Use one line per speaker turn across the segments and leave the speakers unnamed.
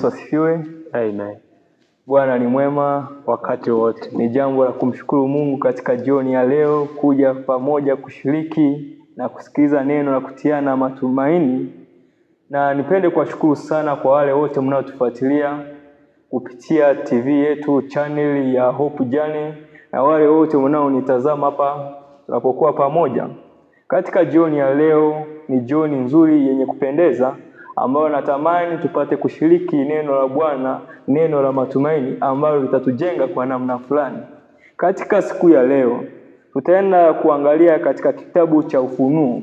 Yesu asifiwe.
Amen.
Bwana ni mwema
Wakati wote.
Ni jambo la kumshukuru Mungu katika jioni ya leo kuja pamoja kushiriki na kusikiliza neno la kutiana matumaini. Na nipende kuwashukuru sana kwa wale wote mnaotufuatilia kupitia TV yetu, channel ya Hope Journey, na wale wote mnaonitazama hapa tunapokuwa pamoja. Katika jioni ya leo ni jioni nzuri yenye kupendeza ambayo natamani tupate kushiriki neno la Bwana, neno la matumaini ambalo litatujenga kwa namna fulani. Katika siku ya leo tutaenda kuangalia katika kitabu cha Ufunuo.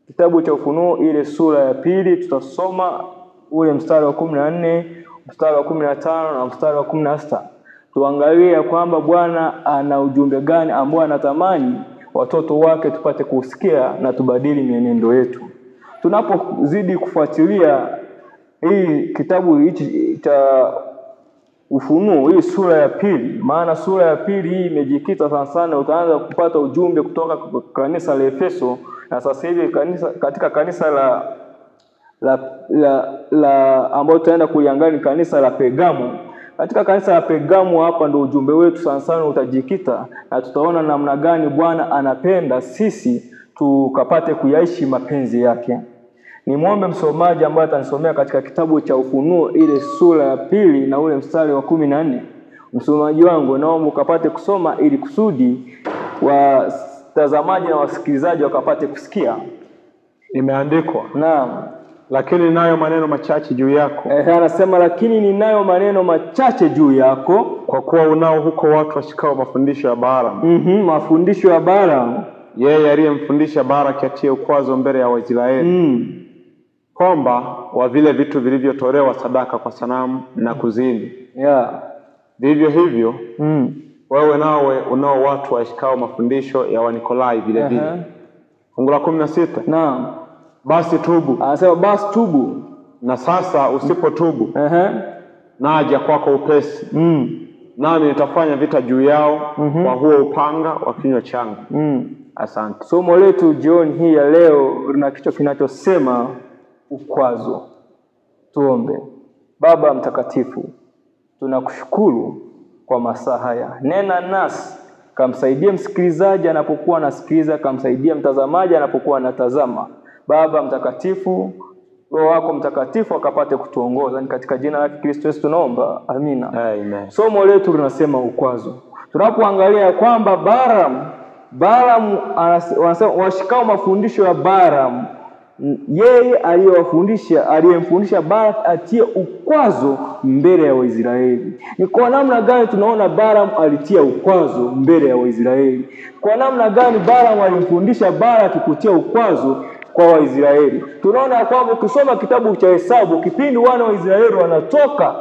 Kitabu cha Ufunuo ile sura ya 2, tutasoma ule mstari wa 14, mstari wa 15 na mstari wa 16. Tuangalie kwamba Bwana ana ujumbe gani ambao anatamani watoto wake tupate kusikia na tubadili mienendo yetu. Tunapozidi kufuatilia hii kitabu hichi cha Ufunuo, hii sura ya 2, maana sura ya 2 hii imejikita sana, utaanza kupata ujumbe kutoka kanisa la Efeso, na sasa hivi katika kanisa la ambao tutaenda kuliangalia kanisa la Pergamo. Katika kanisa la Pergamo hapa ndo ujumbe wetu sana utajikita, na tutaona namna gani Bwana anapenda sisi tukapate kuyaishi mapenzi yake. Nimwombe msomaji ambaye atanisomea katika kitabu cha Ufunuo ile sura ya 2 na ule mstari wa 14. Msomaji wangu, naomba ukapate kusoma ili kusudi watazamaji na wasikilizaji wakapate kusikia.
Imeandikwa,
naam,
lakini ninayo maneno machache juu yako.
Anasema lakini ninayo maneno machache juu yako,
kwa kuwa unao huko watu washikao mafundisho ya Balaam.
Mafundisho ya Balaam.
Yeye aliyemfundisha Balaki atie ukwazo mbele ya Waisraeli, kwamba wa vile vitu vilivyotolewa sadaka kwa sanamu na kuzini. Vivyo hivyo wewe nawe unao watu washikao mafundisho ya Wanikolai vile vile. Fungu la 16.
Naam.
Basi tubu.
Anasema basi tubu.
Na sasa usipotubu, naja kwako upesi. Nami nitafanya vita juu yao kwa huo upanga wa kinywa changu. Asante.
Somo letu jioni hii ya leo lina kichwa kinachosema ukwazo. Tuombe. Baba mtakatifu, tunakushukuru kwa masaa haya. Nena nasi, kamsaidie msikilizaji anapokuwa anasikiliza, kamsaidie mtazamaji anapokuwa anatazama. Baba mtakatifu, Roho wako mtakatifu akapate kutuongoza. Ni katika jina la Kristo Yesu tunaomba. Amina.
Amen.
Somo letu linasema ukwazo. Tunapoangalia kwamba Balaam wanasema washikao mafundisho ya Balaam, yeye aliyemfundisha Balaki atie ukwazo mbele ya Waisraeli. Ni kwa namna gani tunaona Balaam alitia ukwazo mbele ya Waisraeli? Kwa namna gani Balaam alimfundisha Balaki kutia ukwazo kwa Waisraeli? Tunaona kwamba ukisoma kitabu cha Hesabu, kipindi wana wa Israeli wanatoka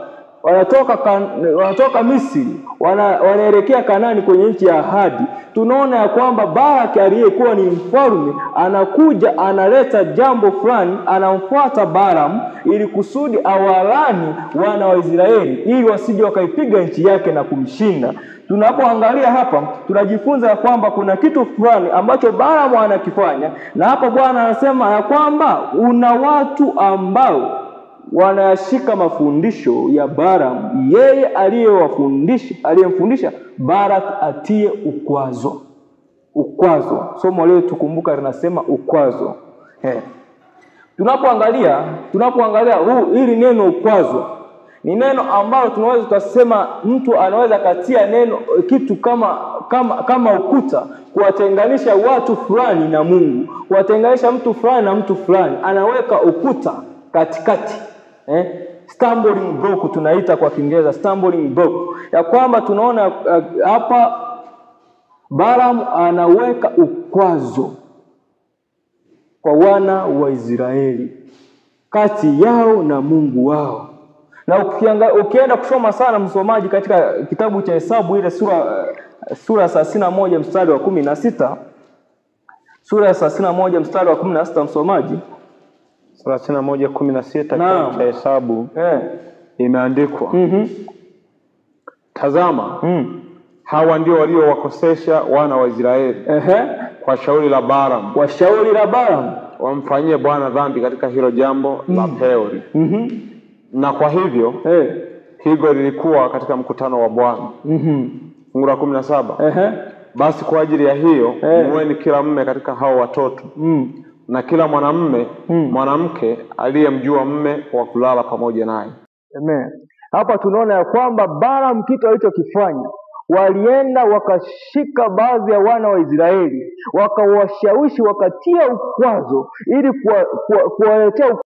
Misri, wanaelekea Kanaani kwenye nchi ya ahadi, tunaona ya kwamba Balaki aliyekuwa ni mfalme anakuja analeta jambo fulani, anamfuata Balaam ili kusudi awalani wana wa Israeli ili wasije wakaipiga nchi yake na kumshinda. Tunapoangalia hapa tunajifunza ya kwamba kuna kitu fulani ambacho Balaam anakifanya, na hapa Bwana anasema ya kwamba una watu ambao wanashika mafundisho ya Balaam, yeye aliyemfundisha Balaki atie ukwazo. Somo leo tukumbuka linasema ukwazo. Tunapoangalia hili neno ukwazo, ni neno ambalo tunaweza kusema mtu anaweza katia neno kitu kama ukuta, kuwatenganisha watu fulani na Mungu, kuwatenganisha mtu fulani na mtu fulani, anaweka ukuta katikati. Stumbling block tunaita kwa Kiingereza, stumbling block. Ya kwamba tunaona hapa Balaam anaweka ukwazo kwa wana wa Israeli, kati yao na Mungu wao. Na ukienda kusoma sana msomaji katika kitabu cha Hesabu ile sura 31 mstari wa 16, sura ya 31 mstari wa 16, msomaji,
31:16 kitabu cha Hesabu imeandikwa, tazama, hawa ndio waliowakosesha wana wa Israeli kwa shauri la Balaam, wamfanyie Bwana dhambi katika hilo jambo la Peori. Na kwa hivyo hilo lilikuwa katika mkutano wa Bwana. Fungu la 17. Basi kwa ajili ya hiyo muweni kila mme katika hao watoto na kila mwanamume mwanamke aliyemjua mme wa kulala pamoja naye.
Amen. Hapa tunaona ya kwamba Balaam kitu alichokifanya, walienda wakashika baadhi ya wana wa Israeli, wakawashawishi, wakatia ukwazo ili kuwaletea